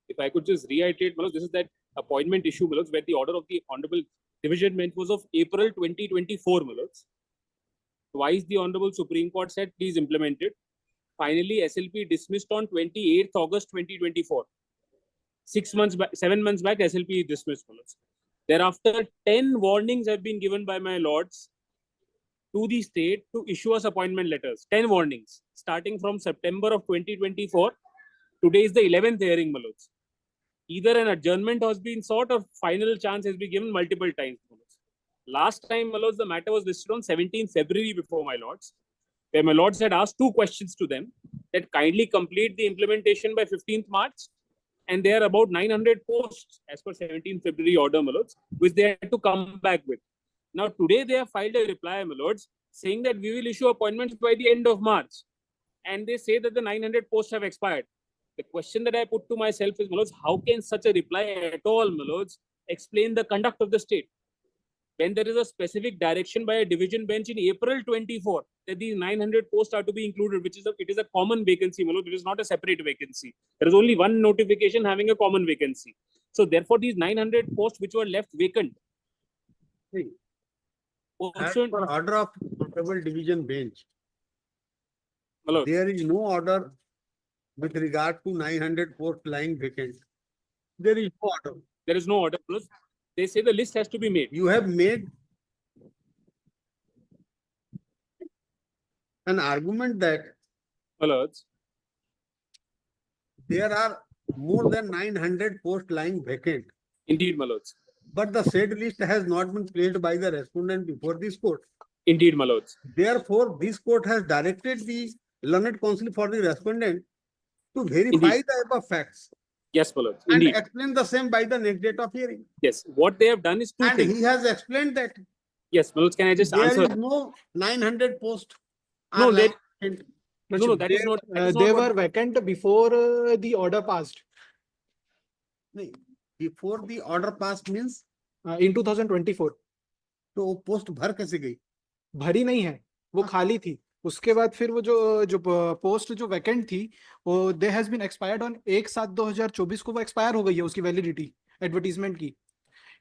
if I could just reiterate, this is that appointment issue, where the order of the Honorable Division Bench was of April 2024. Twice the Honorable Supreme Court said, please implement it. Finally, SLP dismissed on 28th August 2024. 7 months back, SLP dismissed. Thereafter, 10 warnings have been given by my lords to the state to issue us appointment letters. 10 warnings, starting from September of 2024. Today is the 11th hearing, Either an adjournment has been sought or final chance has been given multiple times. Last time, the matter was listed on 17th February before my lords, where my lords had asked 2 questions to them, that kindly complete the implementation by 15th March, and there are about 900 posts as per 17th February order, which they had to come back with. Now, today they have filed a reply, saying that we will issue appointments by the end of March, and they say that the 900 posts have expired. The question that I put to myself is, how can such a reply at all, explain the conduct of the state? When there is a specific direction by a division bench in April 24 that these 900 posts are to be included, it is a common vacancy, it is not a separate vacancy. There is only one notification having a common vacancy. So therefore, these 900 posts which were left vacant. As per order of Honorable Division Bench, there is no order with regard to 900 posts lying vacant. There is no order. There is no order. They say the list has to be made. You have made an argument that there are more than 900 posts lying vacant. Indeed, my lords. But the said list has not been placed by the respondent before this court. Indeed, my lords. Therefore, this court has directed the learned counsel for the respondent to verify the above facts. Yes, my lords. And explain the same by the next date of hearing. Yes. What they have done is 2 things. And he has explained that. Yes, my lords. Can I just answer? There is no 900 posts. No, that is not. They were vacant before the order passed. Before the order passed means in 2024. तो वो post भर कैसे गई? भरी नहीं है, वो खाली थी. उसके बाद फिर वो जो पोस्ट जो वैकेंट थी वो they has been expired on 1/7/2024 को वो एक्सपायर हो गई है उसकी वैलिडिटी एडवर्टीजमेंट की.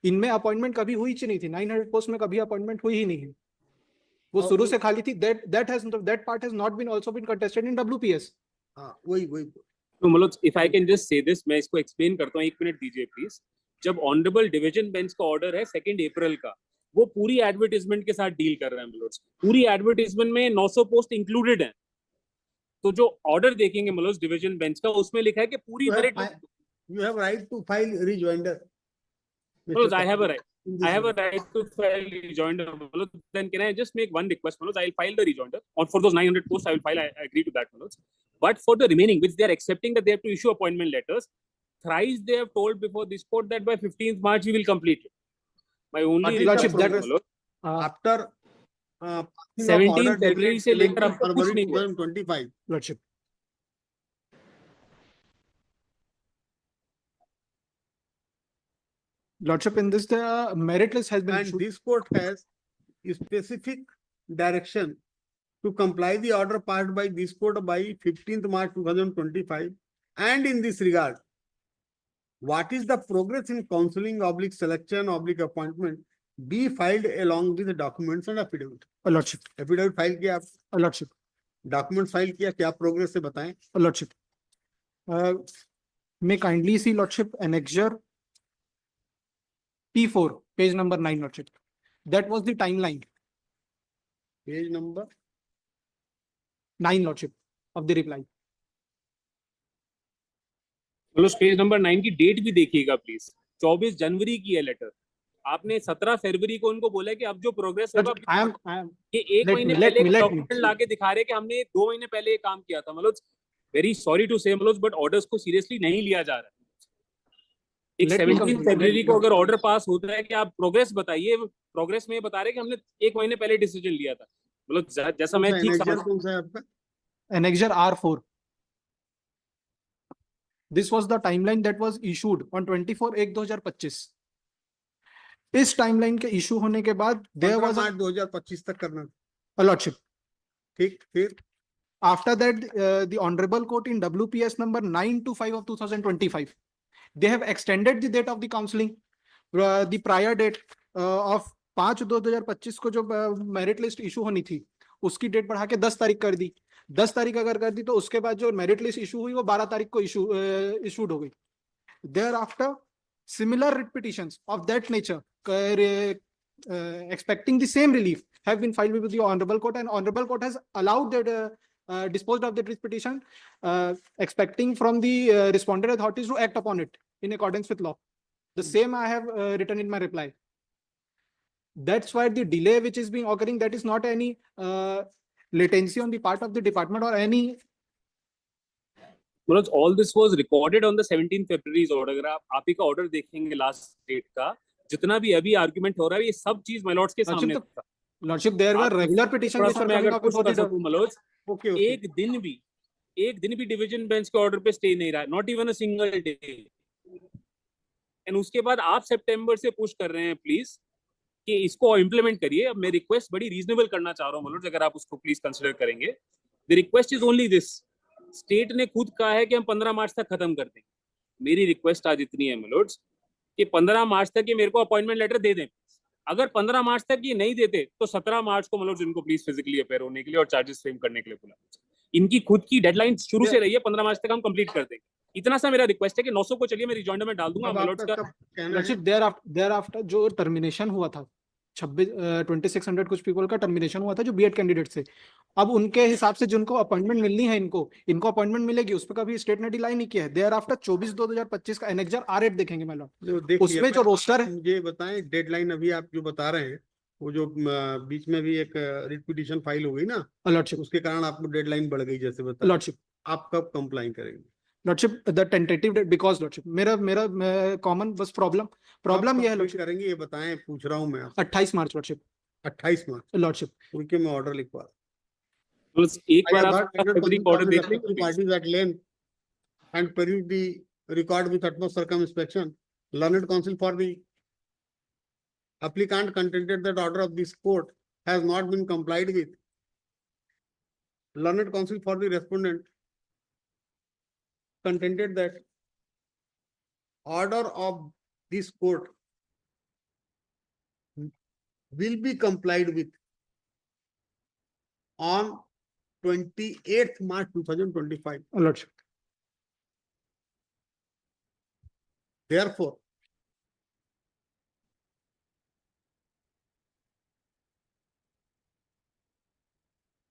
इनमें अपॉइंटमेंट कभी हुई ही नहीं थी. 900 पोस्ट में कभी अपॉइंटमेंट हुई ही नहीं है. वो शुरू से खाली थी. that part has not been also been contested in WPS. वही. तो मतलब if I can just say this, मैं इसको एक्सप्लेन करता हूँ. 1 मिनट दीजिए प्लीज. जब ऑनरेबल डिवीजन बेंच का ऑर्डर है 2 अप्रैल का, वो पूरी एडवर्टीजमेंट के साथ डील कर रहे हैं. पूरी एडवर्टीजमेंट में 900 पोस्ट इंक्लूडेड है. तो जो ऑर्डर देखेंगे डिवीजन बेंच का, उसमें लिखा है कि पूरी you have right to file rejoinder. I have a right to file rejoinder. Then can I just make one request? I'll file the rejoinder. Or for those 900 posts, I will file. I agree to that. But for the remaining, which they are accepting that they have to issue appointment letters, thrice they have told before this court that by 15th March we will complete it. My only Lordship, that was after 17th February से लेकर अब तक कुछ नहीं हुआ. 2025. Lordship. Lordship, in this the merit list has been and issued. This court has a specific direction to comply the order passed by this court by 15th March 2025. And in this regard, what is the progress in counseling / selection / appointment be filed along with the documents and affidavit. Lordship. Affidavit file किया आप? Lordship. Documents file किया, क्या progress से बताएं? Lordship. May kindly see Lordship annexure P4, page number 9, Lordship. That was the timeline. Page number 9, Lordship, of the reply. Page number 9 की date भी देखिएगा please. 24 जनवरी की है लेटर. आपने 17 फरवरी को उनको बोला कि अब जो प्रोग्रेस होगा ये 1 महीने पहले डॉक्यूमेंट लाके दिखा रहे कि हमने 2 महीने पहले काम किया था. वेरी सॉरी टू से बट ऑर्डर्स को सीरियसली नहीं लिया जा रहा है. एक 17 फरवरी को अगर ऑर्डर पास होता है कि आप प्रोग्रेस बताइए, प्रोग्रेस में बता रहे कि हमने 1 महीने पहले डिसीजन लिया था. जैसा मैं ठीक समझ. Annexure R4. This was the timeline that was issued on 24/1/2025. इस टाइमलाइन के इशू होने के बाद there was 2025 तक करना. Lordship. ठीक, फिर After that, the Honorable Court in WPS number 925 of 2025, they have extended the date of the counseling. The prior date of 5/2/2025 को जो मेरिट लिस्ट इशू होनी थी उसकी डेट बढ़ा के 10 तारीख कर दी। 10 तारीख अगर कर दी तो उसके बाद जो मेरिट लिस्ट इशू हुई वो 12 तारीख को इशूड हो गई। Thereafter, similar petitions of that nature, expecting the same relief, have been filed with the Honorable Court, and Honorable Court has allowed that, disposed of that petition, expecting from the respondent authorities to act upon it in accordance with law. The same I have written in my reply. That's why the delay which is being occurring, that is not any latency on the part of the department or any. Manoj, all this was recorded on the 17th February's order. अगर आप ही का order देखेंगे last date का, जितना भी अभी argument हो रहा है ये सब चीज my lords के सामने था। Lordship, there were regular petitions which were coming up before the Manoj, Okay. एक दिन भी डिवीजन बेंच के ऑर्डर पे स्टे नहीं रहा, not even a single day. And उसके बाद आप सितंबर से पुश कर रहे हैं प्लीज कि इसको इम्प्लीमेंट करिए। अब मैं रिक्वेस्ट बड़ी रीजनेबल करना चाह रहा हूँ मनोज, अगर आप उसको प्लीज कंसिडर करेंगे। The request is only this, state ने खुद कहा है कि हम 15 मार्च तक खत्म कर देंगे। मेरी रिक्वेस्ट आज इतनी है मनोज कि 15 मार्च तक ये मेरे को अपॉइंटमेंट लेटर दे दें। अगर 15 मार्च तक ये नहीं देते तो 17 मार्च को मनोज इनको प्लीज फिजिकली अपेयर होने के लिए और चार्जेस फ्रेम करने के लिए बुला। इनकी खुद की डेडलाइन शुरू से रही है 15 मार्च तक हम कंप्लीट कर देंगे। इतना सा मेरा रिक्वेस्ट है कि 900 को चलिए मैं रिजॉइंडर में डाल दूंगा मनोज का। Lordship, thereafter जो टर्मिनेशन हुआ था 2600 कुछ पीपल का टर्मिनेशन हुआ था जो बीएड कैंडिडेट से, अब उनके हिसाब से जिनको अपॉइंटमेंट मिलनी है इनको अपॉइंटमेंट मिलेगी, उस पर कभी स्टेट ने डिलाई नहीं किया है। देयर आफ्टर 24/2/2025 का एनेक्सर R8 देखेंगे मैं लॉर्ड, उसमें जो रोस्टर है। मुझे बताएं डेडलाइन अभी आप जो बता रहे हैं वो जो बीच में भी एक रिट पिटीशन फाइल हो गई ना लॉर्डशिप, उसके कारण आपको डेडलाइन बढ़ गई जैसे बता लॉर्डशिप, आप कब कंप्लाई करेंगे? Lordship the tentative date, because lordship मेरा कॉमन बस प्रॉब्लम यह है लॉर्डशिप, करेंगे ये बताएं, पूछ रहा हूं मैं आपसे। 28 मार्च लॉर्डशिप, 28 मार्च लॉर्डशिप। उनके मैं ऑर्डर लिखवा एक बार आप ऑर्डर देख लेंगे parties at length and peruse the record with utmost circumspection. Learned counsel for the applicant contended that order of this court has not been complied with. Learned counsel for the respondent contended that order of this court will be complied with on 28th March 2025. Lordship, Therefore,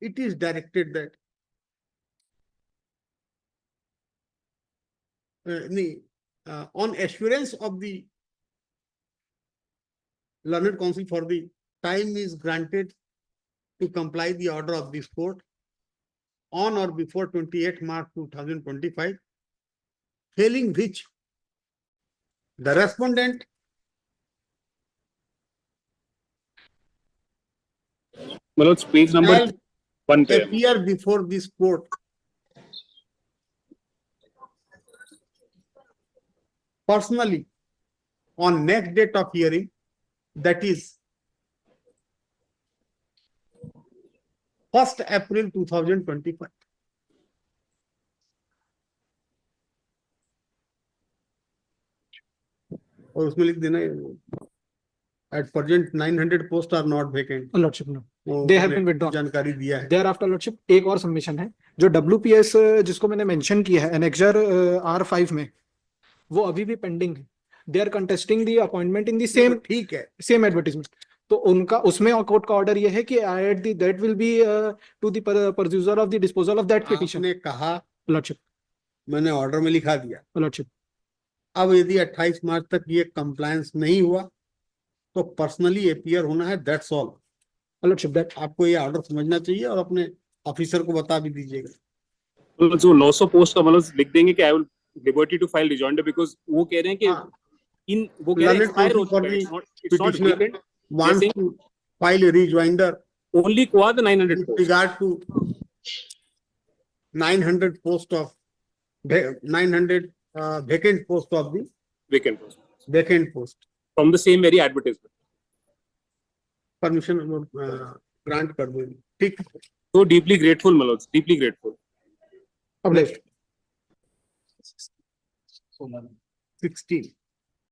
it is directed that on assurance of the learned counsel for the time is granted to comply the order of this court on or before 28th March 2025, failing which the respondent Manoj page number shall 1 पे appear before this court personally on next date of hearing, that is 1st April 2025. और उसमें लिख देना at present 900 posts are not vacant. Lordship, no, वो they have been withdrawn. जानकारी दिया है। There after lordship एक और सबमिशन है जो WPS जिसको मैंने मेंशन किया है एनेक्सर R5 में, वो अभी भी पेंडिंग है। They are contesting the appointment in the same, ठीक है, सेम एडवर्टाइजमेंट। तो उनका उसमें कोर्ट का ऑर्डर ये है कि that will be to the producer of the disposal of that petition. आपने कहा लॉर्डशिप, मैंने ऑर्डर में लिखा दिया। लॉर्डशिप, अब यदि 28 मार्च तक ये कंप्लायंस नहीं हुआ तो पर्सनली अपीयर होना है, दैट्स ऑल। लॉर्डशिप, दैट आपको ये ऑर्डर समझना चाहिए और अपने ऑफिसर को बता भी दीजिएगा। तो जो 900 पोस्ट का मतलब लिख देंगे कि I will liberty to file rejoinder, because वो कह रहे हैं कि इन वो कह रहे हैं एक्सपायर हो चुका है, it's not vacant, Wants to file a rejoinder only को the 900 with post regard to 900 post of 900 vacant post of the vacant post vacant post. From the same very advertisement. Permission grant कर दो। ठीक, So deeply grateful, my lords, deeply grateful. अब next. 16.